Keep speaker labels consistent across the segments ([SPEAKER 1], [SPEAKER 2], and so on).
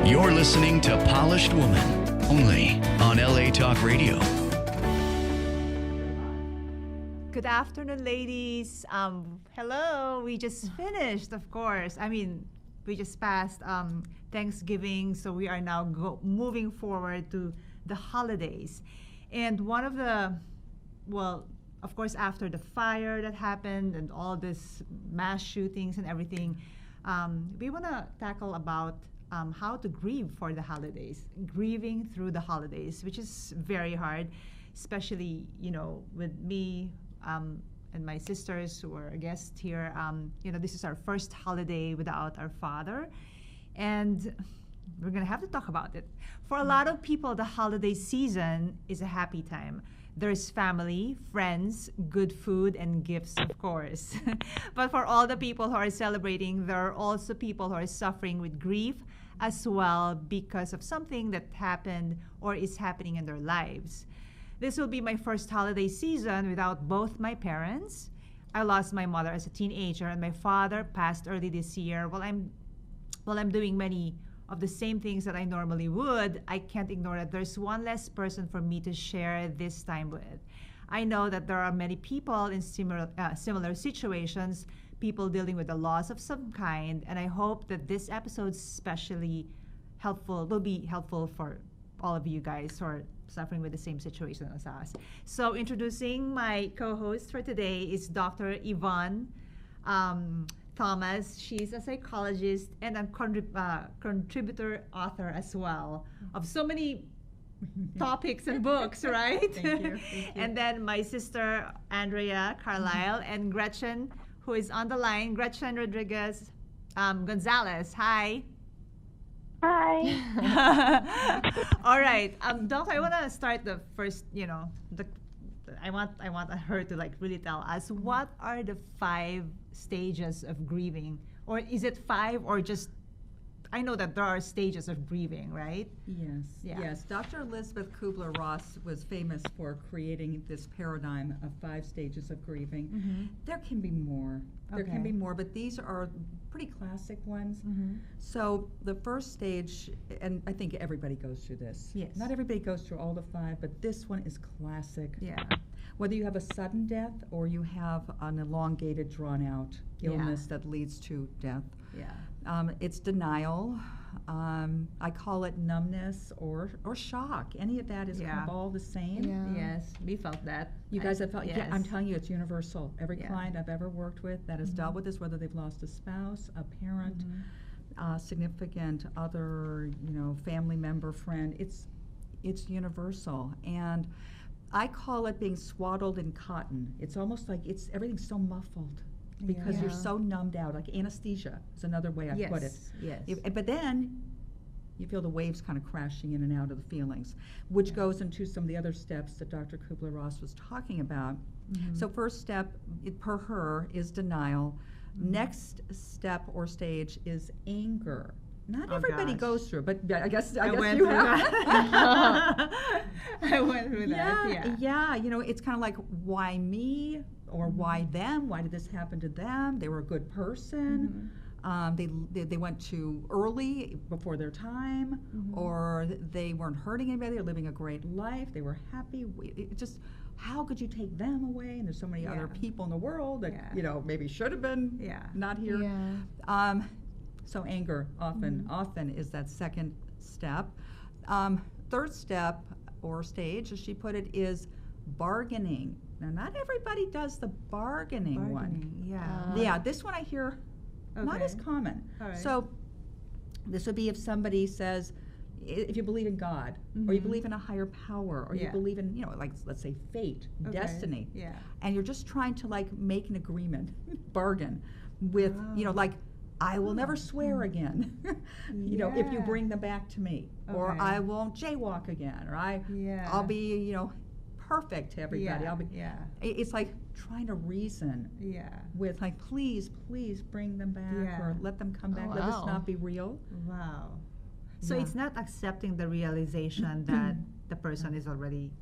[SPEAKER 1] You're listening to Polished Woman, only on LA Talk Radio.
[SPEAKER 2] Good afternoon, ladies. Hello. We just finished, of course. We just passed Thanksgiving, so we are now moving forward to the holidays. And one of the, of course, after the fire that happened and all this mass shootings and everything, we want to tackle about how to grieve for the holidays, grieving through the holidays, which is very hard, especially, with me and my sisters who are guests here. This is our first holiday without our father, and we're going to have to talk about it. For a lot of people, the holiday season is a happy time. There's family, friends, good food, and gifts, of course. But for all the people who are celebrating, there are also people who are suffering with grief as well because of something that happened or is happening in their lives. This will be my first holiday season without both my parents. I lost my mother as a teenager, and my father passed early this year. While I'm doing many of the same things that I normally would, I can't ignore that there's one less person for me to share this time with. I know that there are many people in similar situations, people dealing with a loss of some kind, and I hope that this episode will be helpful for all of you guys who are suffering with the same situation as us. So introducing my co-host for today is Dr. Yvonne Thomas. She's a psychologist and a contributor author as well of so many topics and books, right?
[SPEAKER 3] Thank you.
[SPEAKER 2] And then my sister Andrea Carlisle and Gretchen, who is on the line, Gretchen Rodriguez Gonzalez. Hi.
[SPEAKER 4] Hi.
[SPEAKER 2] All right, Doctor, I want to start the first. I want her to really tell us what are the 5 stages of grieving, or is it 5 or just? I know that there are stages of grieving, right?
[SPEAKER 3] Yes.
[SPEAKER 2] Yeah.
[SPEAKER 3] Yes. Dr. Elizabeth Kubler-Ross was famous for creating this paradigm of 5 stages of grieving.
[SPEAKER 2] Mm-hmm.
[SPEAKER 3] There can be more. There can
[SPEAKER 2] Okay.
[SPEAKER 3] be more, but these are pretty classic ones.
[SPEAKER 2] Mm-hmm.
[SPEAKER 3] So the first stage, and I think everybody goes through this.
[SPEAKER 2] Yes.
[SPEAKER 3] Not everybody goes through all the 5, but this one is classic.
[SPEAKER 2] Yeah.
[SPEAKER 3] Whether you have a sudden death or you have an elongated, drawn-out illness that leads to death.
[SPEAKER 2] Yeah.
[SPEAKER 3] It's denial. I call it numbness or shock. Any of that is kind of all the same.
[SPEAKER 2] Yeah. Yes, we felt that.
[SPEAKER 3] You guys have felt,
[SPEAKER 2] yes.
[SPEAKER 3] I'm telling you, it's universal. Every
[SPEAKER 2] Yeah.
[SPEAKER 3] client I've ever worked with that has dealt with this, whether they've lost a spouse, a parent, significant other, family member, friend, it's universal. And I call it being swaddled in cotton. It's almost like everything's so muffled because you're so numbed out, like anesthesia is another way I put it.
[SPEAKER 2] Yes.
[SPEAKER 3] But then you feel the waves kind of crashing in and out of the feelings, which goes into some of the other steps that Dr. Kubler-Ross was talking about. So first step, per her, is denial. Next step or stage is anger. Not everybody goes through, but I guess
[SPEAKER 2] went
[SPEAKER 3] you
[SPEAKER 2] through
[SPEAKER 3] have.
[SPEAKER 2] that. I went through that.
[SPEAKER 3] Yeah. It's kind of like, why me or why them? Why did this happen to them? They were a good person. They went too early before their time, or they weren't hurting anybody. They're living a great life. They were happy. How could you take them away? And there's so many other people in the world that maybe should have been not here.
[SPEAKER 2] Yeah.
[SPEAKER 3] So anger often is that second step. Third step or stage, as she put it, is bargaining. Now, not everybody does the bargaining one.
[SPEAKER 2] Yeah.
[SPEAKER 3] This one I hear not as common.
[SPEAKER 2] All right.
[SPEAKER 3] So this would be if somebody says, if you believe in God, or you believe in a higher power, or you believe in, let's say fate, destiny, and you're just trying to make an agreement, bargain with, I will never swear again, you know, if you
[SPEAKER 2] Yeah.
[SPEAKER 3] bring them back to me. Or
[SPEAKER 2] Okay.
[SPEAKER 3] I won't jaywalk again. Or I'll be, you know, perfect to everybody. I'll be. It's like trying to reason with like, please bring them back or let them come back.
[SPEAKER 4] Oh,
[SPEAKER 3] Let this
[SPEAKER 4] wow.
[SPEAKER 3] not be real.
[SPEAKER 2] Wow. So
[SPEAKER 3] Yeah.
[SPEAKER 2] it's not accepting the realization that the person is already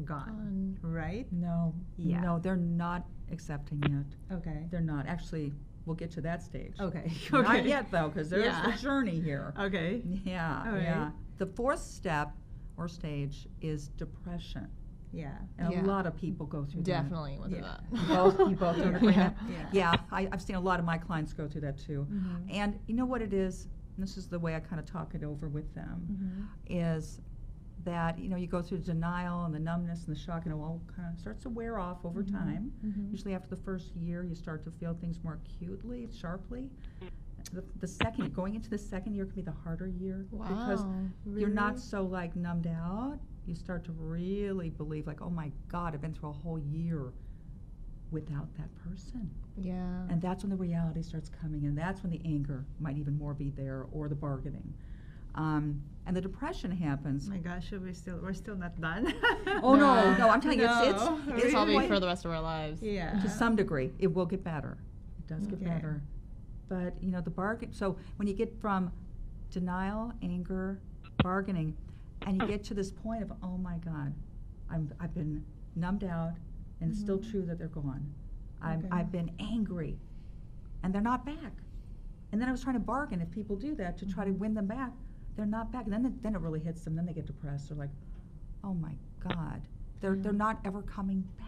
[SPEAKER 2] gone, right?
[SPEAKER 3] No,
[SPEAKER 2] Yeah.
[SPEAKER 3] no, they're not accepting it.
[SPEAKER 2] Okay.
[SPEAKER 3] They're not. Actually, we'll get to that stage.
[SPEAKER 2] Okay.
[SPEAKER 3] Not yet though, because there's
[SPEAKER 2] Yeah.
[SPEAKER 3] the journey here.
[SPEAKER 2] Okay.
[SPEAKER 3] Yeah,
[SPEAKER 2] All right.
[SPEAKER 3] yeah. The fourth step or stage is depression.
[SPEAKER 2] Yeah.
[SPEAKER 3] And
[SPEAKER 4] Yeah.
[SPEAKER 3] a lot of people go through
[SPEAKER 4] Definitely went through
[SPEAKER 2] Yeah.
[SPEAKER 4] that.
[SPEAKER 3] You both agree with that?
[SPEAKER 2] Yeah.
[SPEAKER 3] Yeah, I've seen a lot of my clients go through that too.
[SPEAKER 2] Mhm.
[SPEAKER 3] And you know what it is? And this is the way I kind of talk it over with them,
[SPEAKER 2] Mhm.
[SPEAKER 3] is that, you know, you go through denial and the numbness and the shock, and it all kind of starts to wear off over
[SPEAKER 2] Mhm.
[SPEAKER 3] time.
[SPEAKER 2] Mhm.
[SPEAKER 3] Usually after the first year, you start to feel things more acutely, sharply. The second, going into the second year can be the harder year because
[SPEAKER 4] Wow.
[SPEAKER 3] you're not so like numbed out. You start to really believe like, oh my God, I've been through a whole year without that person.
[SPEAKER 4] Yeah.
[SPEAKER 3] And that's when the reality starts coming, and that's when the anger might even more be there, or the bargaining. And the depression happens.
[SPEAKER 2] Oh my gosh, we're still not done.
[SPEAKER 3] Oh no, I'm telling you,
[SPEAKER 2] No.
[SPEAKER 3] it's
[SPEAKER 4] Probably
[SPEAKER 3] quite-
[SPEAKER 4] for the rest of our lives.
[SPEAKER 2] Yeah.
[SPEAKER 3] to some degree, it will get better. It does get
[SPEAKER 2] Okay.
[SPEAKER 3] better. But, you know, the bargain, so when you get from denial, anger, bargaining, and you get to this point of, oh my God, I've been numbed out, and it's still true that they're gone.
[SPEAKER 2] Okay.
[SPEAKER 3] I've been angry, and they're not back. And then I was trying to bargain if people do that to try to win them back. They're not back. And then it really hits them. Then they get depressed. They're like, oh my God, they're not ever coming back.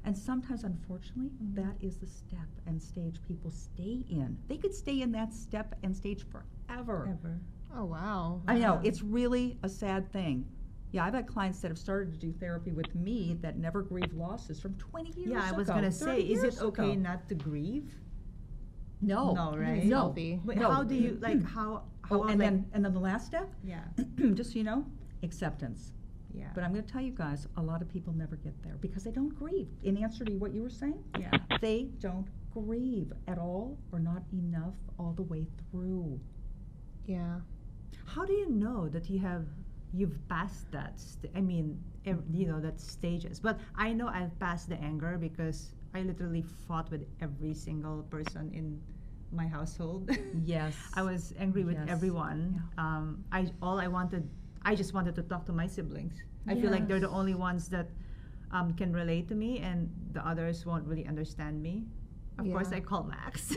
[SPEAKER 3] And sometimes, unfortunately, that is the step and stage people stay in. They could stay in that step and stage forever.
[SPEAKER 2] Ever.
[SPEAKER 4] Oh, wow.
[SPEAKER 3] I know,
[SPEAKER 2] Wow.
[SPEAKER 3] it's really a sad thing. Yeah, I've had clients that have started to do therapy with me that never grieve losses from 20 years ago.
[SPEAKER 2] Yeah, I was gonna say,
[SPEAKER 3] 30
[SPEAKER 2] is
[SPEAKER 3] years
[SPEAKER 2] it okay
[SPEAKER 3] ago.
[SPEAKER 2] not to grieve?
[SPEAKER 3] No.
[SPEAKER 2] No, right?
[SPEAKER 4] It's
[SPEAKER 3] No.
[SPEAKER 4] healthy.
[SPEAKER 2] But
[SPEAKER 3] No.
[SPEAKER 2] how do you like how?
[SPEAKER 3] Oh, and
[SPEAKER 2] like,
[SPEAKER 3] then the last step,
[SPEAKER 2] yeah,
[SPEAKER 3] just so you know, acceptance.
[SPEAKER 2] yeah,
[SPEAKER 3] But I'm going to tell you guys, a lot of people never get there because they don't grieve. In answer to what you were saying,
[SPEAKER 2] yeah.
[SPEAKER 3] they don't grieve at all or not enough all the way through.
[SPEAKER 4] Yeah.
[SPEAKER 2] How do you know that you've passed that? I mean, you know, that stages. But I know I've passed the anger because I literally fought with every single person in my household.
[SPEAKER 3] Yes.
[SPEAKER 2] I was angry with
[SPEAKER 3] Yes.
[SPEAKER 2] everyone. I just wanted to talk to my siblings. I feel like they're the
[SPEAKER 3] Yes.
[SPEAKER 2] only ones that can relate to me, and the others won't really understand me. Of course,
[SPEAKER 4] Yeah.
[SPEAKER 2] I call Max.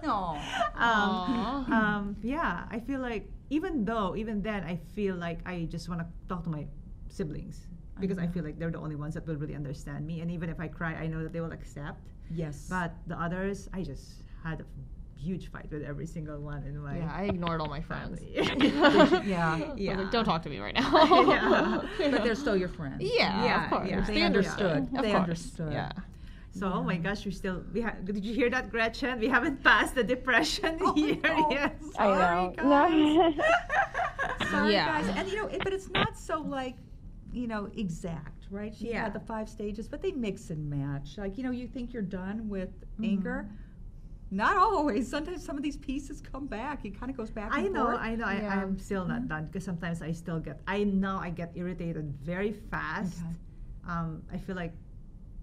[SPEAKER 3] No.
[SPEAKER 4] Aw.
[SPEAKER 2] Yeah, I feel like even then, I feel like I just want to talk to my siblings because I
[SPEAKER 3] know.
[SPEAKER 2] feel like they're the only ones that will really understand me. And even if I cry, I know that they will accept.
[SPEAKER 3] Yes.
[SPEAKER 2] But the others, I just had a huge fight with every single one in my
[SPEAKER 4] Yeah, I ignored all my friends.
[SPEAKER 2] family.
[SPEAKER 3] Yeah.
[SPEAKER 4] I was
[SPEAKER 2] Yeah.
[SPEAKER 4] like, don't talk to me right now.
[SPEAKER 2] Yeah.
[SPEAKER 3] But they're still your friends.
[SPEAKER 4] Yeah,
[SPEAKER 2] Yeah,
[SPEAKER 4] of course.
[SPEAKER 2] yeah.
[SPEAKER 4] They
[SPEAKER 3] They
[SPEAKER 4] understood.
[SPEAKER 3] understood.
[SPEAKER 4] Of
[SPEAKER 3] They
[SPEAKER 4] course.
[SPEAKER 3] understood.
[SPEAKER 4] Yeah.
[SPEAKER 2] So, oh my gosh, did you hear that, Gretchen? We haven't passed the depression year
[SPEAKER 3] no.
[SPEAKER 2] yet.
[SPEAKER 5] I
[SPEAKER 2] Sorry,
[SPEAKER 5] know.
[SPEAKER 2] guys.
[SPEAKER 5] No.
[SPEAKER 3] Sorry,
[SPEAKER 4] Yeah.
[SPEAKER 3] guys. And you know, but it's not so like, you know, exact, right? She
[SPEAKER 2] Yeah.
[SPEAKER 3] had the 5 stages, but they mix and match. Like, you know, you think you're done with anger. Not always. Sometimes some of these pieces come back. It kind of goes back and
[SPEAKER 2] I know.
[SPEAKER 3] forth.
[SPEAKER 4] Yeah.
[SPEAKER 2] I'm still not done because sometimes I still get. I get irritated very fast.
[SPEAKER 3] Okay.
[SPEAKER 2] I feel like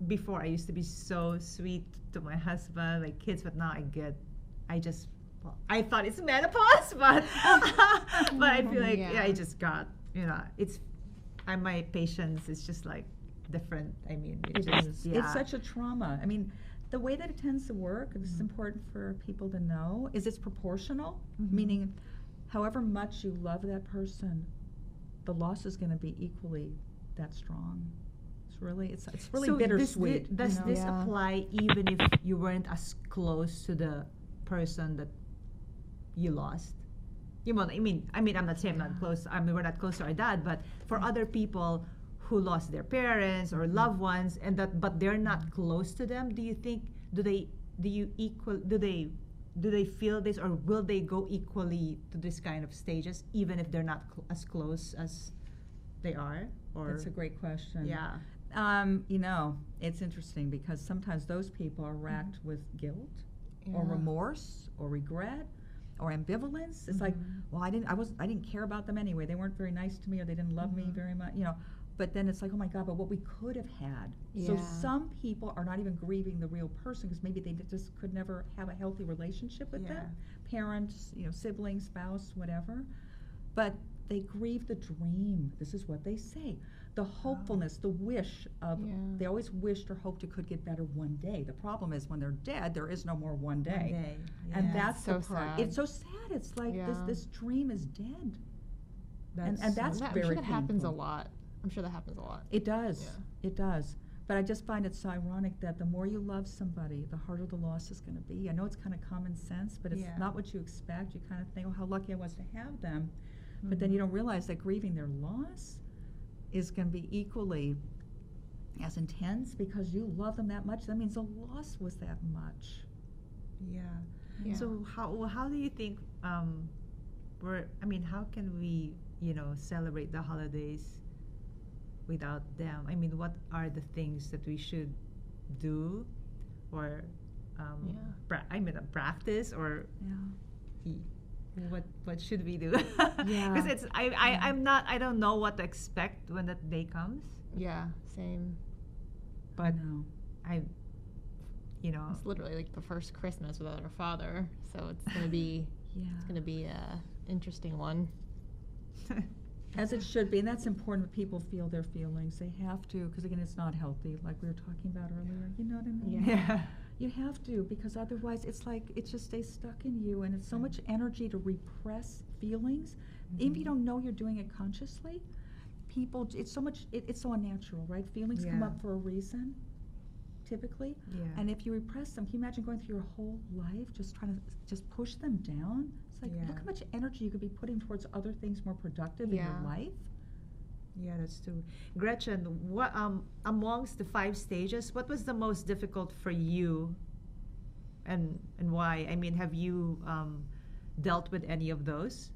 [SPEAKER 2] before I used to be so sweet to my husband, like kids, but now I thought it's menopause, but but I feel like
[SPEAKER 4] Yeah.
[SPEAKER 2] I just got, you know, my patience is just like different. I mean,
[SPEAKER 3] It
[SPEAKER 2] just,
[SPEAKER 3] is.
[SPEAKER 2] yeah.
[SPEAKER 3] It's such a trauma. I mean, the way that it tends to work, and this is important for people to know, is it's proportional, meaning however much you love that person, the loss is going to be equally that strong. It's really
[SPEAKER 2] So
[SPEAKER 3] bittersweet.
[SPEAKER 2] Does
[SPEAKER 3] you know?
[SPEAKER 2] this
[SPEAKER 4] Yeah.
[SPEAKER 2] apply even if you weren't as close to the person that you lost? You know, I mean, I'm not saying I'm not close. I mean, we're not close to our dad, but for other people who lost their parents or loved ones, but they're not close to them, do you think do they feel this, or will they go equally to this kind of stages even if they're not as close as they are? Or
[SPEAKER 3] That's a great question.
[SPEAKER 2] yeah.
[SPEAKER 3] You know, it's interesting because sometimes those people are racked with guilt or
[SPEAKER 4] Yeah.
[SPEAKER 3] remorse or regret or ambivalence. It's like, well, I didn't care about them anyway. They weren't very nice to me, or they didn't love me very much, you know. But then it's like, oh my God, but what we could have had. So
[SPEAKER 4] Yeah.
[SPEAKER 3] some people are not even grieving the real person because maybe they just could never have a healthy relationship with
[SPEAKER 2] Yeah.
[SPEAKER 3] them. Parents, you know, siblings, spouse, whatever. But they grieve the dream. This is what they say. The hopefulness, the wish of,
[SPEAKER 4] Yeah.
[SPEAKER 3] they always wished or hoped it could get better one day. The problem is when they're dead, there is no more one day.
[SPEAKER 2] One day.
[SPEAKER 3] And
[SPEAKER 2] Yeah.
[SPEAKER 3] that's
[SPEAKER 4] So
[SPEAKER 3] the part.
[SPEAKER 4] sad.
[SPEAKER 3] It's so sad. It's like
[SPEAKER 4] Yeah.
[SPEAKER 3] this dream is dead. and
[SPEAKER 2] so
[SPEAKER 3] that's
[SPEAKER 4] I'm
[SPEAKER 3] very
[SPEAKER 4] sure that happens a
[SPEAKER 3] painful.
[SPEAKER 4] lot. I'm sure that happens a lot.
[SPEAKER 3] It does.
[SPEAKER 4] Yeah.
[SPEAKER 3] It does. But I just find it so ironic that the more you love somebody, the harder the loss is going to be. I know it's kind of common sense, but it's
[SPEAKER 2] Yeah.
[SPEAKER 3] not what you expect. You kind of think, oh, how lucky I was to have them. But then you don't realize that grieving their loss is going to be equally as intense because you love them that much. That means the loss was that much.
[SPEAKER 2] Yeah.
[SPEAKER 4] Yeah.
[SPEAKER 2] So how do you think how can we, celebrate the holidays without them? I mean, what are the things that we should do or practice or
[SPEAKER 3] Yeah.
[SPEAKER 2] what should we do?
[SPEAKER 3] Yeah.
[SPEAKER 2] Because it's I don't know what to expect when that day comes,
[SPEAKER 4] Yeah, same.
[SPEAKER 2] but
[SPEAKER 3] No.
[SPEAKER 4] It's literally like the first Christmas without our father, so it's gonna be
[SPEAKER 3] Yeah.
[SPEAKER 4] a interesting one.
[SPEAKER 3] As it should be, and that's important that people feel their feelings. They have to, because again, it's not healthy, like we were talking about earlier. You know what I mean?
[SPEAKER 2] Yeah.
[SPEAKER 3] You have to, because otherwise it's like it just stays stuck in you, and it's so much energy to repress feelings. Even if you don't know you're doing it consciously, people, it's so much, it's so unnatural, right? Feelings come
[SPEAKER 2] Yeah.
[SPEAKER 3] up for a reason, typically.
[SPEAKER 2] Yeah.
[SPEAKER 3] And if you repress them, can you imagine going through your whole life just trying to just push them down? It's like,
[SPEAKER 2] Yeah.
[SPEAKER 3] look how much energy you could be putting towards other things more productive in your
[SPEAKER 4] Yeah.
[SPEAKER 3] life.
[SPEAKER 2] Yeah, that's true. Gretchen, what amongst the 5 stages, what was the most difficult for you, and why? I mean, have you dealt with any of those?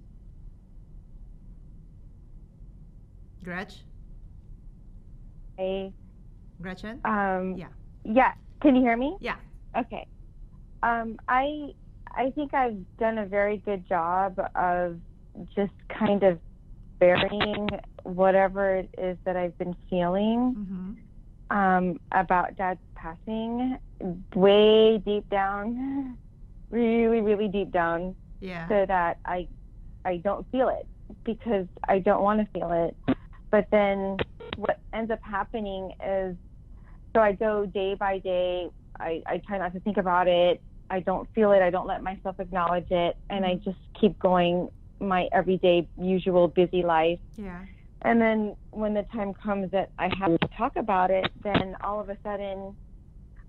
[SPEAKER 2] Gretch?
[SPEAKER 5] Hey,
[SPEAKER 2] Gretchen? Yeah.
[SPEAKER 5] yeah. Can you hear me?
[SPEAKER 2] Yeah.
[SPEAKER 5] Okay. I think I've done a very good job of just kind of burying whatever it is that I've been feeling about Dad's passing way deep down, really, really deep down,
[SPEAKER 2] Yeah.
[SPEAKER 5] so that I don't feel it because I don't want to feel it. But then what ends up happening is, so I go day by day. I try not to think about it. I don't feel it. I don't let myself acknowledge it. And I just keep going my everyday, usual, busy life.
[SPEAKER 2] Yeah.
[SPEAKER 5] And then when the time comes that I have to talk about it, then all of a sudden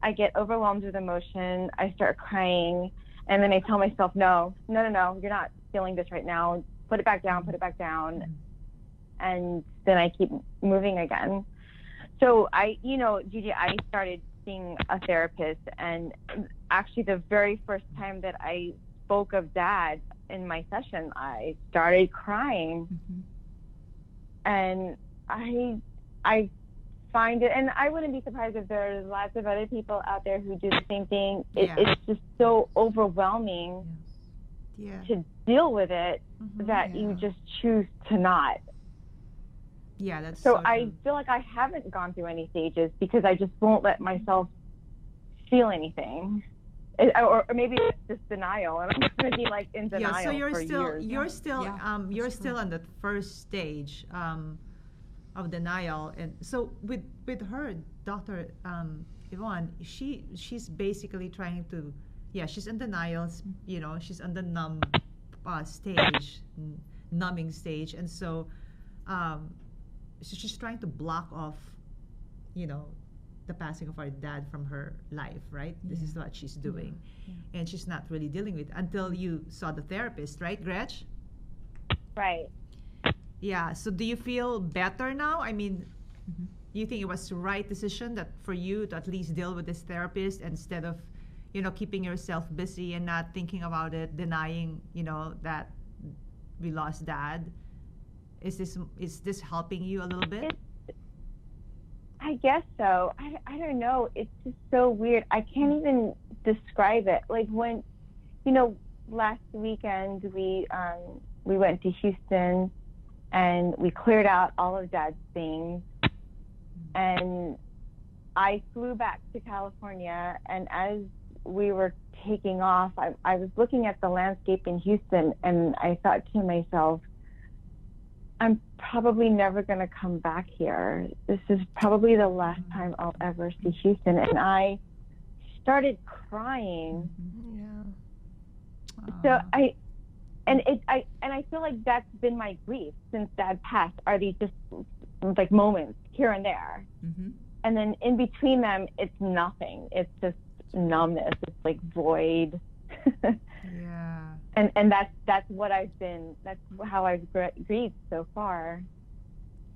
[SPEAKER 5] I get overwhelmed with emotion. I start crying. And then I tell myself, no, you're not feeling this right now. Put it back down, put it back down. And then I keep moving again. So Gigi, I started seeing a therapist, and actually the very first time that I spoke of Dad in my session, I started crying. And I find it, and I wouldn't be surprised if there's lots of other people out there who do the same thing. It's just so overwhelming
[SPEAKER 2] Yeah.
[SPEAKER 5] to deal with it that you just choose to not.
[SPEAKER 2] Yeah, that's
[SPEAKER 5] So
[SPEAKER 2] so
[SPEAKER 5] I
[SPEAKER 2] true.
[SPEAKER 5] feel like I haven't gone through any stages because I just won't let myself feel anything. Or maybe it's just denial, and I'm just going to be like in denial
[SPEAKER 2] Yeah, so you're
[SPEAKER 5] for
[SPEAKER 2] still
[SPEAKER 5] years.
[SPEAKER 2] you're still
[SPEAKER 3] Yeah,
[SPEAKER 2] you're
[SPEAKER 3] that's
[SPEAKER 2] still
[SPEAKER 3] true.
[SPEAKER 2] on the first stage of denial. And so with her, Dr. Yvonne, she's basically trying to, she's in denial. She's on the numb stage, numbing stage, and so she's trying to block off, the passing of our dad from her life, right? This is what she's doing. And she's not really dealing with it until you saw the therapist, right, Gretch?
[SPEAKER 5] Right.
[SPEAKER 2] Yeah. So do you feel better now? I mean, do you think it was the right decision that for you to at least deal with this therapist instead of, keeping yourself busy and not thinking about it, denying, that we lost Dad? Is this helping you a little bit?
[SPEAKER 5] I guess so. I don't know. It's just so weird. I can't even describe it. Like when, last weekend we went to Houston and we cleared out all of Dad's things, and I flew back to California, and as we were taking off, I was looking at the landscape in Houston, and I thought to myself, I'm probably never going to come back here. This is probably the last time I'll ever see Houston. And I started crying.
[SPEAKER 4] Yeah.
[SPEAKER 5] So I feel like that's been my grief since Dad passed, are these just like moments here and there.
[SPEAKER 3] Mm-hmm.
[SPEAKER 5] And then in between them, it's nothing. It's just numbness. It's like void.
[SPEAKER 2] Yeah.
[SPEAKER 5] And that's what that's how I've grieved so far.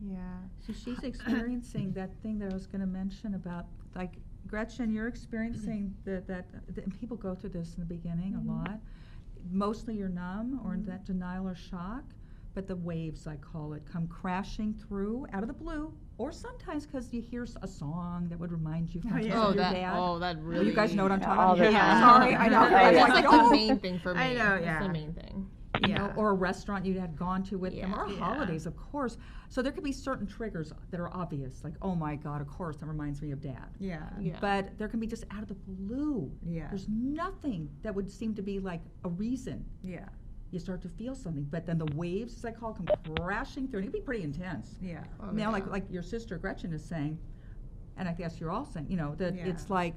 [SPEAKER 2] Yeah.
[SPEAKER 3] So she's experiencing that thing that I was going to mention about, like, Gretchen, you're experiencing that and people go through this in the beginning a lot. Mostly you're numb or in that denial or shock, but the waves, I call it, come crashing through out of the blue, or sometimes because you hear a song that would remind you of your dad.
[SPEAKER 4] That really.
[SPEAKER 3] You guys know what I'm talking
[SPEAKER 5] all
[SPEAKER 3] about?
[SPEAKER 5] the time.
[SPEAKER 3] Sorry, I know.
[SPEAKER 4] That's like
[SPEAKER 3] oh.
[SPEAKER 4] the main thing for me.
[SPEAKER 2] I know,
[SPEAKER 4] That's
[SPEAKER 2] yeah.
[SPEAKER 4] the main thing.
[SPEAKER 3] You know, or a restaurant you had gone to with them,
[SPEAKER 4] Yeah.
[SPEAKER 3] or holidays, of course. So there could be certain triggers that are obvious, like, oh my God, of course, that reminds me of Dad.
[SPEAKER 2] Yeah.
[SPEAKER 4] Yeah.
[SPEAKER 3] But there can be just out of the blue.
[SPEAKER 2] Yeah.
[SPEAKER 3] There's nothing that would seem to be like a reason.
[SPEAKER 2] Yeah.
[SPEAKER 3] You start to feel something, but then the waves, as I call it, come crashing through, and it can be pretty intense.
[SPEAKER 2] Yeah.
[SPEAKER 3] Now, like your sister Gretchen is saying, and I guess you're all saying, that
[SPEAKER 2] Yeah.
[SPEAKER 3] it's like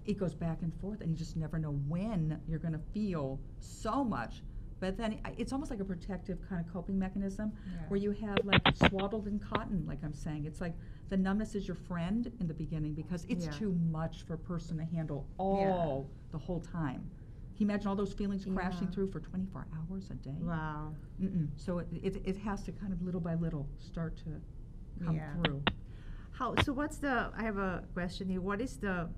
[SPEAKER 3] it goes back and forth, and you just never know when you're going to feel so much. But then it's almost like a protective kind of coping mechanism where you have like swaddled in cotton, like I'm saying. It's like the numbness is your friend in the beginning because it's too much for a person to handle the whole time. Can you imagine all those feelings crashing through for 24 hours a day?
[SPEAKER 2] Wow.
[SPEAKER 3] So it has to kind of little by little start to come through.
[SPEAKER 2] So I have a question here. What is the,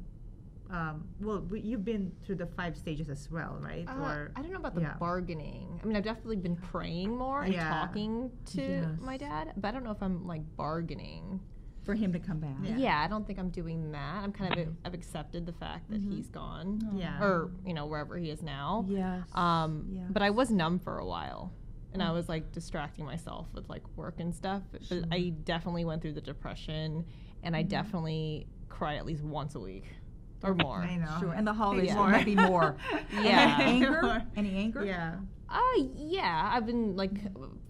[SPEAKER 2] you've been through the 5 stages as well, right?
[SPEAKER 4] I don't know about the bargaining. I mean, I've definitely been praying more and talking to my dad, but I don't know if I'm like bargaining.
[SPEAKER 3] For him to come back.
[SPEAKER 4] Yeah, I don't think I'm doing that. I'm kind of, I've accepted the fact that he's gone.
[SPEAKER 2] Yeah.
[SPEAKER 4] Or, wherever he is now.
[SPEAKER 3] Yes.
[SPEAKER 4] But I was numb for a while. And I was like distracting myself with like work and stuff. But I definitely went through the depression, and I definitely cry at least once a week or more.
[SPEAKER 2] I know.
[SPEAKER 3] Sure. And the holidays
[SPEAKER 2] Yeah.
[SPEAKER 3] might be more.
[SPEAKER 4] Yeah.
[SPEAKER 3] Anger? Any anger?
[SPEAKER 2] Yeah.
[SPEAKER 4] Yeah. I've been like,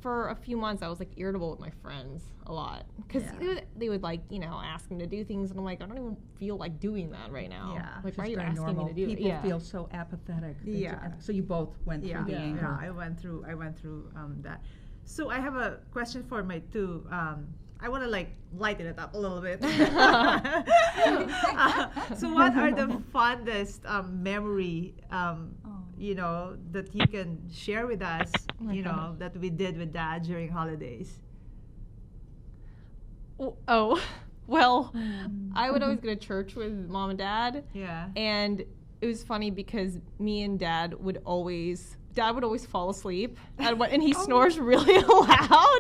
[SPEAKER 4] for a few months, I was like irritable with my friends a lot. Because they would like, ask me to do things, and I'm like, I don't even feel like doing that right now.
[SPEAKER 2] Yeah.
[SPEAKER 4] Like,
[SPEAKER 3] It's
[SPEAKER 4] why are you
[SPEAKER 3] very
[SPEAKER 4] asking
[SPEAKER 3] normal.
[SPEAKER 4] me to do
[SPEAKER 3] People
[SPEAKER 4] it?
[SPEAKER 3] feel so apathetic.
[SPEAKER 2] Yeah.
[SPEAKER 3] So you both went through the anger.
[SPEAKER 2] Yeah, I went through that. So I have a question for my two. I want to like lighten it up a little bit. So what are the fondest memory, that you can share with us, that we did with Dad during holidays?
[SPEAKER 4] Well, I would always go to church with Mom and Dad.
[SPEAKER 2] Yeah.
[SPEAKER 4] And it was funny because me and Dad would always fall asleep, and he snores really loud.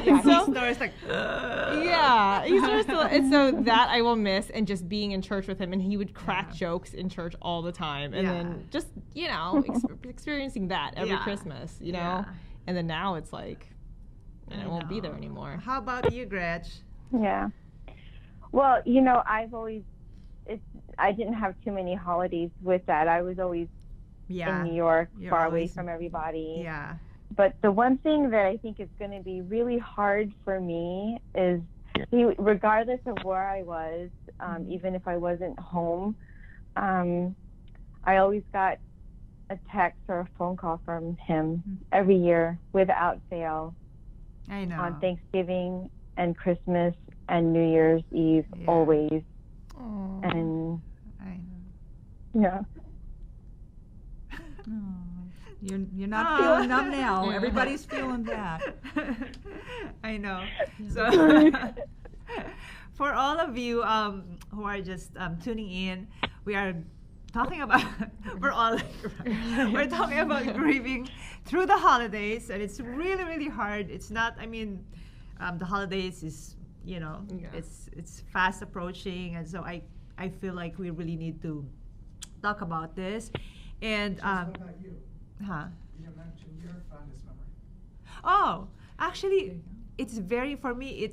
[SPEAKER 2] Yeah,
[SPEAKER 4] so,
[SPEAKER 2] he snores like.
[SPEAKER 4] Yeah, he snores and so that I will miss, and just being in church with him, and he would crack jokes in church all the time, and then just experiencing that every Christmas,
[SPEAKER 2] Yeah.
[SPEAKER 4] and then now it's like, I won't be there anymore.
[SPEAKER 2] How about you, Gretch?
[SPEAKER 5] Yeah. Well, I didn't have too many holidays with Dad. I was always in New York,
[SPEAKER 2] You're
[SPEAKER 5] far away
[SPEAKER 2] always-
[SPEAKER 5] from everybody.
[SPEAKER 2] Yeah.
[SPEAKER 5] But the one thing that I think is going to be really hard for me is, regardless of where I was, even if I wasn't home, I always got a text or a phone call from him every year without fail
[SPEAKER 2] I know.
[SPEAKER 5] on Thanksgiving and Christmas and New Year's Eve,
[SPEAKER 2] Yeah.
[SPEAKER 5] always.
[SPEAKER 4] Aww.
[SPEAKER 5] And,
[SPEAKER 2] I know.
[SPEAKER 3] You're not feeling numb now. Everybody's feeling that.
[SPEAKER 2] I know. So, for all of you who are just tuning in, we are talking about we're talking about grieving through the holidays, and it's really, really hard. It's not. I mean, the holidays is it's fast approaching, and so I feel like we really need to talk about this. And
[SPEAKER 6] What about you?
[SPEAKER 2] huh?
[SPEAKER 6] You didn't mention your fondest memory.
[SPEAKER 2] Oh, actually, it's very for me.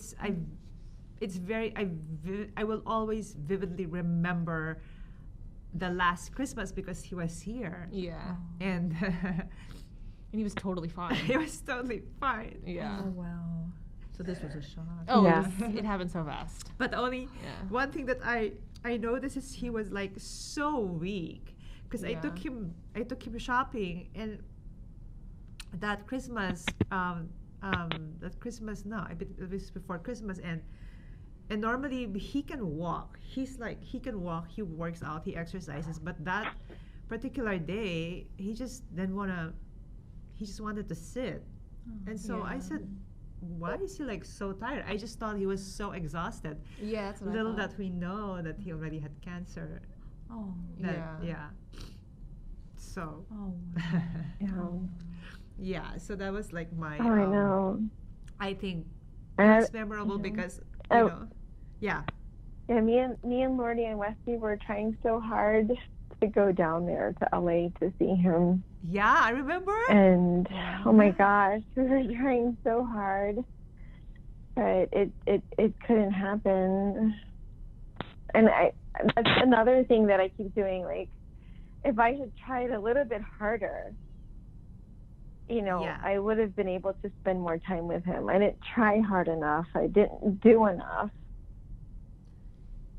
[SPEAKER 2] I will always vividly remember the last Christmas because he was here,
[SPEAKER 4] Yeah.
[SPEAKER 2] and
[SPEAKER 4] And he was totally fine.
[SPEAKER 2] he was totally fine.
[SPEAKER 4] Yeah.
[SPEAKER 3] Oh wow. So this was a shock.
[SPEAKER 4] Oh,
[SPEAKER 5] Yeah.
[SPEAKER 4] it happened so fast.
[SPEAKER 2] But only
[SPEAKER 4] Yeah.
[SPEAKER 2] one thing that I noticed is he was like so weak because I took
[SPEAKER 4] Yeah.
[SPEAKER 2] him shopping, and that Christmas no, it was before Christmas, and normally he can walk. He can walk, he works out, he exercises, but that particular day he just wanted to sit. And so I said, why is he like so tired? I just thought he was so exhausted.
[SPEAKER 4] Yeah, that's what
[SPEAKER 2] Little that we know that he already had cancer.
[SPEAKER 3] Oh.
[SPEAKER 2] Yeah. So
[SPEAKER 3] Oh.
[SPEAKER 2] yeah, so that was like my
[SPEAKER 5] Oh, I know.
[SPEAKER 2] I think
[SPEAKER 5] I-
[SPEAKER 2] it's memorable because
[SPEAKER 5] Oh.
[SPEAKER 2] you know. Yeah.
[SPEAKER 5] Yeah, me and Lordy and Westy were trying so hard to go down there to LA to see him.
[SPEAKER 2] Yeah, I remember.
[SPEAKER 5] And oh my gosh, we were trying so hard, but it couldn't happen. And that's another thing that I keep doing. Like, if I had tried a little bit harder,
[SPEAKER 2] Yeah.
[SPEAKER 5] I would have been able to spend more time with him. I didn't try hard enough. I didn't do enough.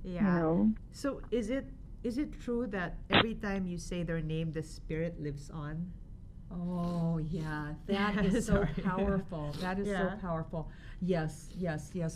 [SPEAKER 2] Yeah.
[SPEAKER 5] You know?
[SPEAKER 2] So is it true that every time you say their name, the spirit lives on?
[SPEAKER 3] Oh yeah, that is so
[SPEAKER 2] Sorry.
[SPEAKER 3] powerful. That is
[SPEAKER 2] Yeah.
[SPEAKER 3] so powerful. Yes,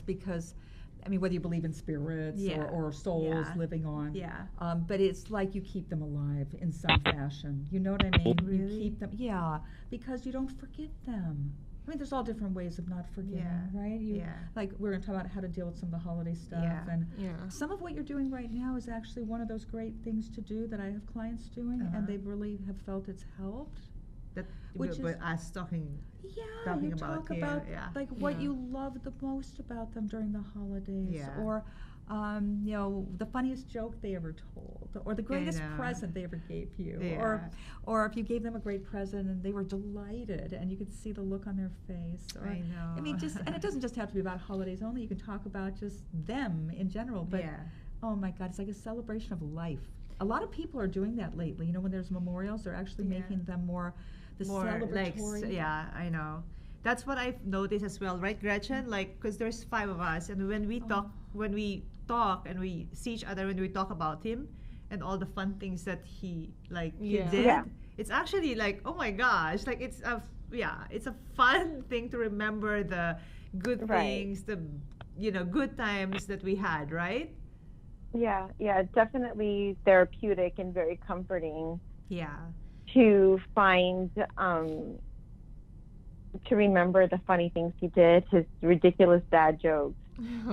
[SPEAKER 3] because I mean, whether you believe in spirits
[SPEAKER 2] Yeah.
[SPEAKER 3] or souls
[SPEAKER 2] Yeah.
[SPEAKER 3] living on,
[SPEAKER 2] Yeah.
[SPEAKER 3] but it's like you keep them alive in some fashion. You know what I mean? You
[SPEAKER 2] Really?
[SPEAKER 3] keep them, yeah, because you don't forget them. I mean, there's all different ways of not forgetting,
[SPEAKER 2] Yeah.
[SPEAKER 3] right?
[SPEAKER 2] Yeah.
[SPEAKER 3] Like we're going to talk about how to deal with some of the holiday stuff,
[SPEAKER 2] Yeah.
[SPEAKER 3] and
[SPEAKER 4] Yeah.
[SPEAKER 3] some of what you're doing right now is actually one of those great things to do that I have clients doing,
[SPEAKER 2] Uh-huh.
[SPEAKER 3] and they really have felt it's helped.
[SPEAKER 2] That
[SPEAKER 3] Which
[SPEAKER 2] but
[SPEAKER 3] is-
[SPEAKER 2] us talking.
[SPEAKER 3] Yeah,
[SPEAKER 2] Talking
[SPEAKER 3] you
[SPEAKER 2] about
[SPEAKER 3] talk
[SPEAKER 2] here,
[SPEAKER 3] about
[SPEAKER 2] yeah.
[SPEAKER 3] like what
[SPEAKER 4] Yeah.
[SPEAKER 3] you love the most about them during the holidays,
[SPEAKER 2] Yeah.
[SPEAKER 3] or the funniest joke they ever told, or the greatest
[SPEAKER 2] know.
[SPEAKER 3] present they ever gave you,
[SPEAKER 2] Yeah.
[SPEAKER 3] or if you gave them a great present and they were delighted and you could see the look on their face. Or,
[SPEAKER 2] I know.
[SPEAKER 3] I mean, and it doesn't just have to be about holidays only. You can talk about just them in general. But
[SPEAKER 2] yeah.
[SPEAKER 3] oh my God, it's like a celebration of life. A lot of people are doing that lately. You know, when there's memorials, they're actually
[SPEAKER 2] Yeah.
[SPEAKER 3] making them more the
[SPEAKER 2] More like
[SPEAKER 3] celebratory.
[SPEAKER 2] yeah, I know. That's what I've noticed as well, right, Gretchen? Like, because there's 5 of us, and when we talk and we see each other, when we talk about him and all the fun things that he
[SPEAKER 4] Yeah.
[SPEAKER 2] did,
[SPEAKER 5] Yeah.
[SPEAKER 2] it's actually like, oh my gosh, like it's a fun thing to remember the good
[SPEAKER 5] Right.
[SPEAKER 2] things, the good times that we had, right?
[SPEAKER 5] Yeah, definitely therapeutic and very comforting
[SPEAKER 2] Yeah.
[SPEAKER 5] to find, to remember the funny things he did, his ridiculous dad jokes,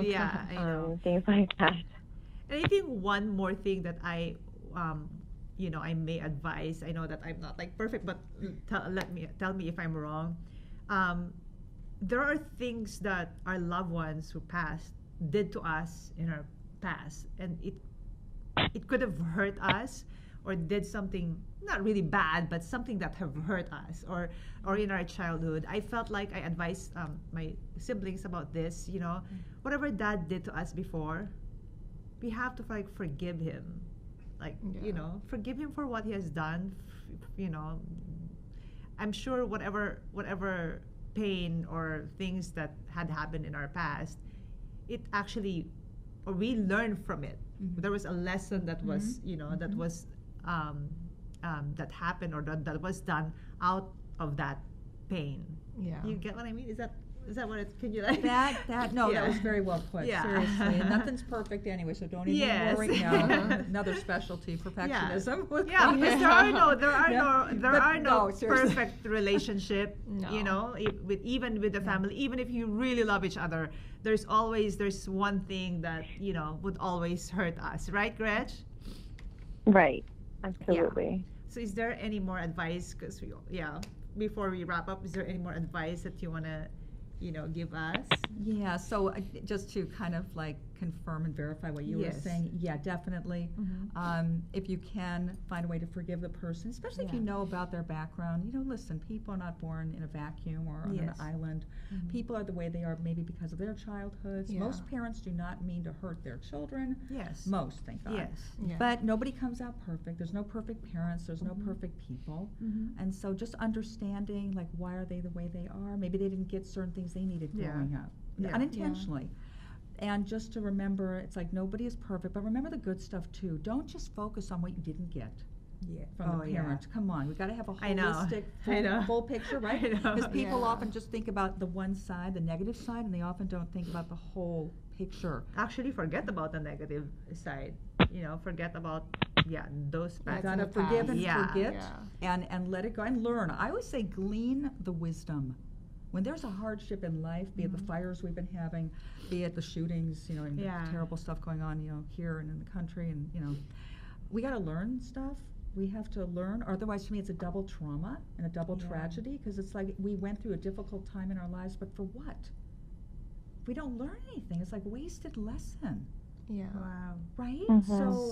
[SPEAKER 2] Yeah, I know.
[SPEAKER 5] things like that.
[SPEAKER 2] And I think one more thing that I may advise. I know that I'm not like perfect, but tell me if I'm wrong. There are things that our loved ones who passed did to us in our past, and it could have hurt us, or did something not really bad, but something that have hurt us, or in our childhood. I felt like I advised my siblings about this. Whatever dad did to us before, we have to forgive him,
[SPEAKER 4] Yeah.
[SPEAKER 2] forgive him for what he has done. I'm sure whatever pain or things that had happened in our past, it actually, or we learned from it.
[SPEAKER 3] Mhm.
[SPEAKER 2] There was a lesson that was that was that happened, or that was done out of that pain.
[SPEAKER 4] Yeah.
[SPEAKER 2] You get what I mean? Is that what it? Can you like
[SPEAKER 3] That
[SPEAKER 2] Yeah.
[SPEAKER 3] was very well put.
[SPEAKER 2] Yeah.
[SPEAKER 3] Seriously, and nothing's perfect anyway, so don't even
[SPEAKER 2] Yes.
[SPEAKER 3] worry. No, another specialty, perfectionism.
[SPEAKER 2] Yeah, because there are no
[SPEAKER 3] No, seriously.
[SPEAKER 2] perfect relationship.
[SPEAKER 4] No.
[SPEAKER 2] Even with the family, even if you really love each other, there's one thing that would always hurt us, right, Gretch?
[SPEAKER 5] Right, absolutely.
[SPEAKER 2] So, is there any more advice? Because before we wrap up, is there any more advice that you wanna give us?
[SPEAKER 3] Yeah, so just to kind of like confirm and verify what you were
[SPEAKER 2] Yes.
[SPEAKER 3] saying. Yeah, definitely. If you can find a way to forgive the person, especially if you know about their background. You know, listen, people are not born in a vacuum or on an
[SPEAKER 2] Yes.
[SPEAKER 3] island. People are the way they are maybe because of their childhoods.
[SPEAKER 2] Yeah.
[SPEAKER 3] Most parents do not mean to hurt their children.
[SPEAKER 2] Yes.
[SPEAKER 3] Most, thank God.
[SPEAKER 2] Yes.
[SPEAKER 4] Yeah.
[SPEAKER 3] But nobody comes out perfect. There's no perfect parents. There's no perfect people. And so just understanding, like, why are they the way they are? Maybe they didn't get certain things they needed
[SPEAKER 2] Yeah.
[SPEAKER 3] growing up,
[SPEAKER 2] Yeah.
[SPEAKER 3] unintentionally. And just to remember, it's like nobody is perfect, but remember the good stuff too. Don't just focus on what you didn't get
[SPEAKER 2] Yeah.
[SPEAKER 3] from the parent. Come on, we got to have a
[SPEAKER 2] I know.
[SPEAKER 3] holistic,
[SPEAKER 2] I know.
[SPEAKER 3] full picture, right?
[SPEAKER 2] I know.
[SPEAKER 3] Because people
[SPEAKER 4] Yeah.
[SPEAKER 3] often just think about the one side, the negative side, and they often don't think about the whole picture.
[SPEAKER 2] Actually, forget about the negative side. You know, forget about those
[SPEAKER 3] You
[SPEAKER 2] bad.
[SPEAKER 3] got to
[SPEAKER 4] in the
[SPEAKER 3] forgive and
[SPEAKER 2] past.
[SPEAKER 3] forget,
[SPEAKER 4] Yeah.
[SPEAKER 3] and let it go and learn. I always say glean the wisdom. When there's a hardship in life, be it the fires we've been having, be it the shootings, you know, and the terrible stuff going on, you know, here and in the country, and you know, we got to learn stuff. We have to learn, or otherwise, to me, it's a double trauma and a double tragedy, because it's like we went through a difficult time in our lives, but for what? If we don't learn anything, it's like wasted lesson,
[SPEAKER 4] Yeah.
[SPEAKER 2] Wow.
[SPEAKER 3] right?
[SPEAKER 5] Mhm.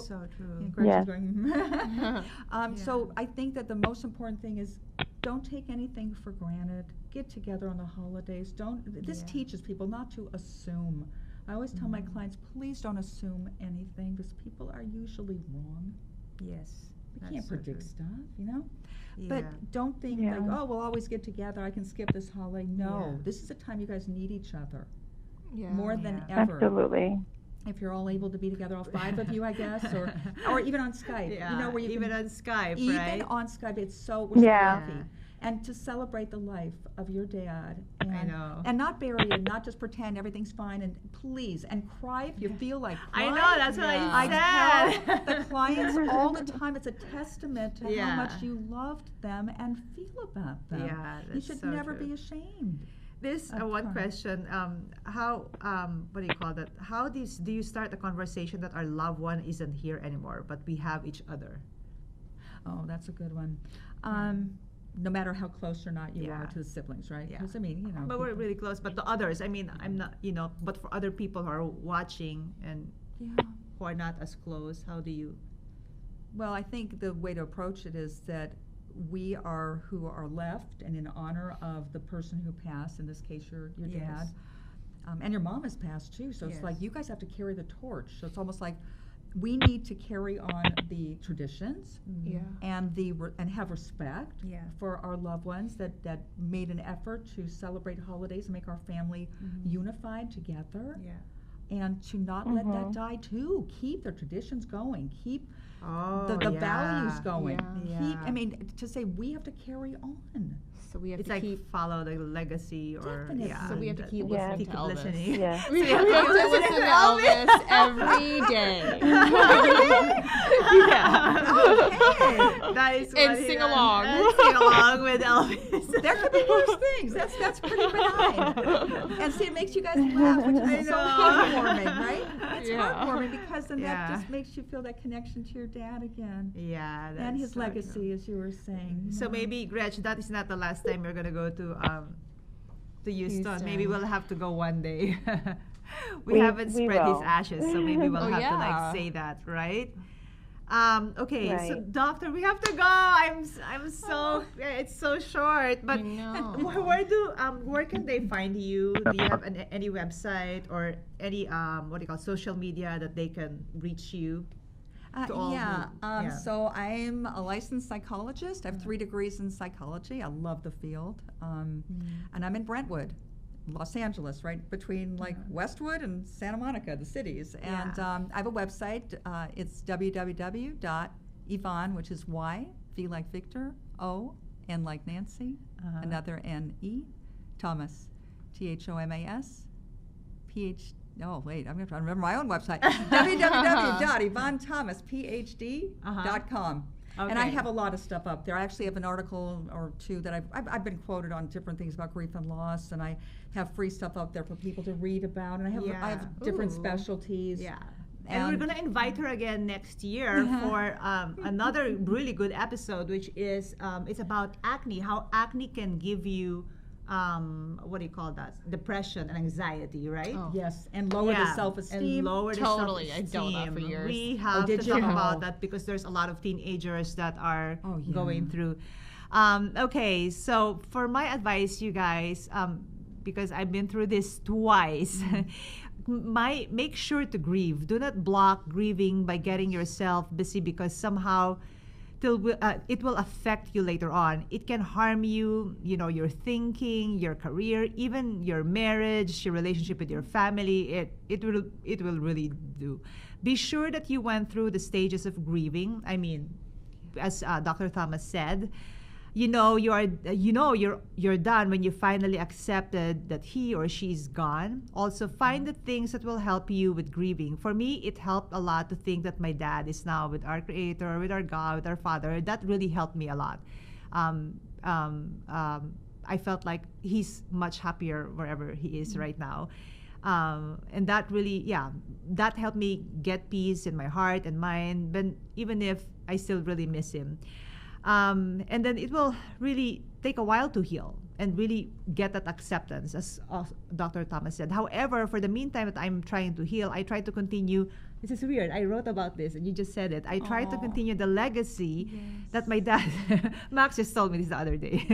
[SPEAKER 2] So true.
[SPEAKER 3] Yeah, Gretchen's
[SPEAKER 5] Yes.
[SPEAKER 3] going. So I think that the most important thing is don't take anything for granted. Get together on the holidays. This
[SPEAKER 2] Yeah.
[SPEAKER 3] teaches people not to assume. I always tell my clients, please don't assume anything, because people are usually wrong.
[SPEAKER 2] Yes.
[SPEAKER 3] We
[SPEAKER 2] That's
[SPEAKER 3] can't
[SPEAKER 2] so
[SPEAKER 3] predict
[SPEAKER 2] true.
[SPEAKER 3] stuff, you know?
[SPEAKER 2] Yeah.
[SPEAKER 3] But don't think
[SPEAKER 5] Yeah.
[SPEAKER 3] like, oh, we'll always get together. I can skip this holiday. No,
[SPEAKER 2] Yeah.
[SPEAKER 3] this is a time you guys need each other
[SPEAKER 4] Yeah.
[SPEAKER 3] more than
[SPEAKER 2] Yeah.
[SPEAKER 3] ever.
[SPEAKER 5] Absolutely.
[SPEAKER 3] If you're all able to be together, all 5 of you, I guess, or even on Skype.
[SPEAKER 2] Yeah.
[SPEAKER 3] You know, where you
[SPEAKER 2] even
[SPEAKER 3] can,
[SPEAKER 2] on Skype,
[SPEAKER 3] even
[SPEAKER 2] right?
[SPEAKER 3] on Skype, we're so lucky.
[SPEAKER 2] Yeah.
[SPEAKER 3] And to celebrate the life of your dad. And,
[SPEAKER 2] I know.
[SPEAKER 3] And not bury it, not just pretend everything's fine, and please, and cry if you feel like
[SPEAKER 2] I
[SPEAKER 3] crying.
[SPEAKER 2] know, that's what
[SPEAKER 3] I
[SPEAKER 2] I
[SPEAKER 3] tell
[SPEAKER 2] said.
[SPEAKER 3] the clients all the time, it's a testament to
[SPEAKER 2] Yeah.
[SPEAKER 3] how much you loved them and feel about them.
[SPEAKER 2] Yeah,
[SPEAKER 3] You
[SPEAKER 2] that's
[SPEAKER 3] should
[SPEAKER 2] so
[SPEAKER 3] never
[SPEAKER 2] true.
[SPEAKER 3] be ashamed.
[SPEAKER 2] This
[SPEAKER 3] Of
[SPEAKER 2] one
[SPEAKER 3] course.
[SPEAKER 2] question. How what do you call that? How do you start a conversation that our loved one isn't here anymore, but we have each other?
[SPEAKER 3] Oh, that's a good one. No matter how close or not you are
[SPEAKER 2] Yeah.
[SPEAKER 3] to the siblings, right?
[SPEAKER 2] Yeah.
[SPEAKER 3] Because I mean, you know.
[SPEAKER 2] But we're
[SPEAKER 3] people-
[SPEAKER 2] really close. But the others, I mean, I'm not, you know. But for other people who are watching and
[SPEAKER 3] Yeah.
[SPEAKER 2] who are not as close, how do you?
[SPEAKER 3] Well, I think the way to approach it is that we are who are left, and in honor of the person who passed, in this case your
[SPEAKER 2] Yes.
[SPEAKER 3] dad, and your mom has passed too, so it's like
[SPEAKER 2] Yes.
[SPEAKER 3] you guys have to carry the torch. So it's almost like we need to carry on the traditions
[SPEAKER 4] Yeah.
[SPEAKER 3] and and have respect
[SPEAKER 2] Yeah.
[SPEAKER 3] for our loved ones that made an effort to celebrate holidays and make our family unified together,
[SPEAKER 2] Yeah.
[SPEAKER 3] and to not let that die too. Keep the traditions going. Keep
[SPEAKER 2] Oh,
[SPEAKER 3] the
[SPEAKER 2] yeah.
[SPEAKER 3] values going.
[SPEAKER 4] Yeah.
[SPEAKER 3] Keep, I
[SPEAKER 2] Yeah.
[SPEAKER 3] mean, to say we have to carry on.
[SPEAKER 4] So we have
[SPEAKER 2] It's
[SPEAKER 4] to
[SPEAKER 2] like
[SPEAKER 4] keep.
[SPEAKER 2] follow the legacy, or
[SPEAKER 3] Definitely.
[SPEAKER 2] yeah.
[SPEAKER 4] So we have to
[SPEAKER 2] that-
[SPEAKER 4] keep
[SPEAKER 5] Yeah.
[SPEAKER 4] listening
[SPEAKER 2] keep
[SPEAKER 4] to Elvis.
[SPEAKER 2] listening.
[SPEAKER 5] Yeah.
[SPEAKER 4] We
[SPEAKER 2] So
[SPEAKER 4] have to listen to Elvis every day.
[SPEAKER 2] Okay. That is
[SPEAKER 4] And
[SPEAKER 2] what he
[SPEAKER 4] sing
[SPEAKER 2] does.
[SPEAKER 4] along.
[SPEAKER 2] And sing along with Elvis.
[SPEAKER 3] There could be worse things. That's pretty benign. And see, it makes you guys laugh, which
[SPEAKER 2] I
[SPEAKER 3] is so
[SPEAKER 2] know.
[SPEAKER 3] heartwarming, right? It's
[SPEAKER 4] Yeah.
[SPEAKER 3] heartwarming because then
[SPEAKER 2] Yeah.
[SPEAKER 3] that just makes you feel that connection to your dad again.
[SPEAKER 2] Yeah, that's
[SPEAKER 3] And his
[SPEAKER 2] so
[SPEAKER 3] legacy,
[SPEAKER 2] true.
[SPEAKER 3] as you were saying.
[SPEAKER 2] So maybe, Gretch, that is not the last time you're gonna go to Houston. Maybe
[SPEAKER 4] Houston.
[SPEAKER 2] we'll have to go one day. we
[SPEAKER 5] We-
[SPEAKER 2] haven't
[SPEAKER 5] we
[SPEAKER 2] spread his
[SPEAKER 5] will.
[SPEAKER 2] ashes, so maybe we'll
[SPEAKER 4] Oh,
[SPEAKER 2] have to
[SPEAKER 4] yeah.
[SPEAKER 2] like say that, right? Okay, so
[SPEAKER 5] Right.
[SPEAKER 2] doctor, we have to go. I'm so it's so short, but
[SPEAKER 4] I know.
[SPEAKER 2] where can they find you? Do you have any website or any what do you call social media that they can reach you? To all
[SPEAKER 3] Yeah.
[SPEAKER 2] who- yeah.
[SPEAKER 3] So I'm a licensed psychologist. I have 3 degrees in psychology. I love the field. And I'm in Brentwood, Los Angeles, right between like Westwood and Santa Monica, the cities. And
[SPEAKER 2] Yeah.
[SPEAKER 3] I have a website. It's www.Yvonne, which is Y, V like Victor, O, N like Nancy, another N-E, Thomas, Thomas, PH. Oh, wait, I'm going to try to remember my own website. www.YvonneThomasPhD.com. And I
[SPEAKER 2] Okay.
[SPEAKER 3] have a lot of stuff up there. I actually have an article or 2 that I've been quoted on different things about grief and loss, and I have free stuff up there for people to read about. And I have
[SPEAKER 2] Yeah.
[SPEAKER 3] different
[SPEAKER 4] Ooh.
[SPEAKER 3] specialties.
[SPEAKER 2] Yeah. And we're going to invite her again next year for another really good episode, which is it's about acne, how acne can give you what do you call that? Depression and anxiety, right?
[SPEAKER 4] Oh.
[SPEAKER 3] Yes, and lower the
[SPEAKER 2] Yeah,
[SPEAKER 3] self-esteem.
[SPEAKER 2] And lower the
[SPEAKER 4] Totally. I dealt with that for
[SPEAKER 2] self-esteem.
[SPEAKER 4] years.
[SPEAKER 2] We have
[SPEAKER 3] did
[SPEAKER 2] to
[SPEAKER 3] you?
[SPEAKER 2] talk
[SPEAKER 3] Oh.
[SPEAKER 2] about that because there's a lot of teenagers that are
[SPEAKER 3] Oh, yeah.
[SPEAKER 2] going through. Okay, so for my advice, you guys, because I've been through this twice. Make sure to grieve. Do not block grieving by getting yourself busy because somehow it will affect you later on. It can harm you, your thinking, your career, even your marriage, your relationship with your family. It will really do. Be sure that you went through the stages of grieving. I mean, as Dr. Thomas said, you're done when you finally accepted that he or she's gone. Also, find the things that will help you with grieving. For me, it helped a lot to think that my dad is now with our Creator, with our God, with our Father. That really helped me a lot. I felt like he's much happier wherever he is right now. And that really, that helped me get peace in my heart and mind, but even if I still really miss him. And then it will really take a while to heal and really get that acceptance, as Dr. Thomas said. However, for the meantime that I'm trying to heal, I try to continue. This is weird. I wrote about this, and you just said it. I try to continue the legacy that my dad, Max just told me this the other day,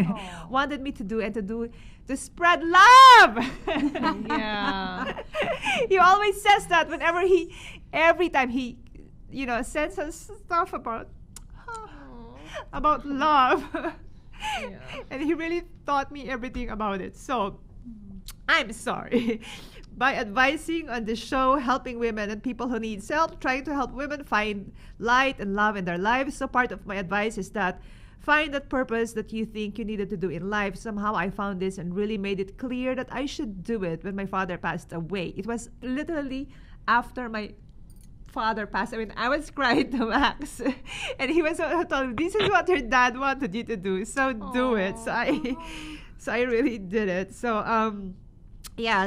[SPEAKER 2] wanted me to do, and to spread love.
[SPEAKER 4] Yeah.
[SPEAKER 2] He always says that every time he, sends us stuff about love.
[SPEAKER 4] Yeah.
[SPEAKER 2] And he really taught me everything about it. So I'm sorry. By advising on the show, helping women and people who need help, trying to help women find light and love in their lives. So part of my advice is that find that purpose that you think you needed to do in life. Somehow I found this and really made it clear that I should do it when my father passed away. It was literally after my father passed. I mean, I was crying to Max, and he was told me, "This is what your dad wanted you to do, so do it." So I really did it. So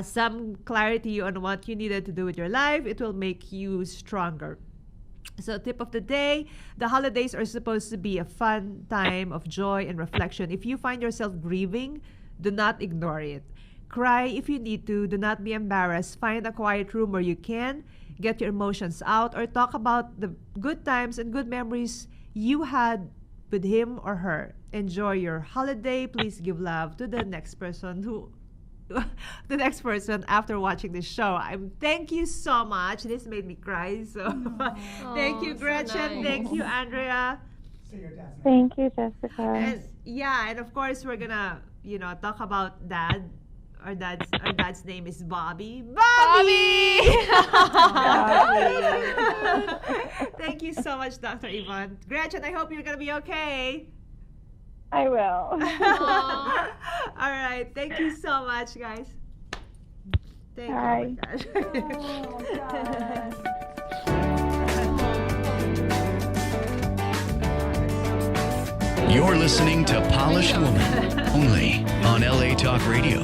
[SPEAKER 2] some clarity on what you needed to do with your life. It will make you stronger. So tip of the day, the holidays are supposed to be a fun time of joy and reflection. If you find yourself grieving, do not ignore it. Cry if you need to. Do not be embarrassed. Find a quiet room where you can get your emotions out or talk about the good times and good memories you had with him or her. Enjoy your holiday. Please give love to the next person after watching this show. Thank you so much. This made me cry. So thank you, Gretchen.
[SPEAKER 4] So nice.
[SPEAKER 2] Thank you, Andrea.
[SPEAKER 6] Say your dad's name.
[SPEAKER 5] Thank you, Jessica.
[SPEAKER 2] And of course we're gonna talk about dad. Our dad's name is Bobby. Bobby! Thank you so much, Dr. Yvonne. Gretchen, I hope you're gonna be okay.
[SPEAKER 5] I will.
[SPEAKER 2] All right. Thank you so much, guys. Thank you.
[SPEAKER 5] Bye.
[SPEAKER 2] Oh my gosh.
[SPEAKER 1] You're listening to Polished Woman, only on LA Talk Radio.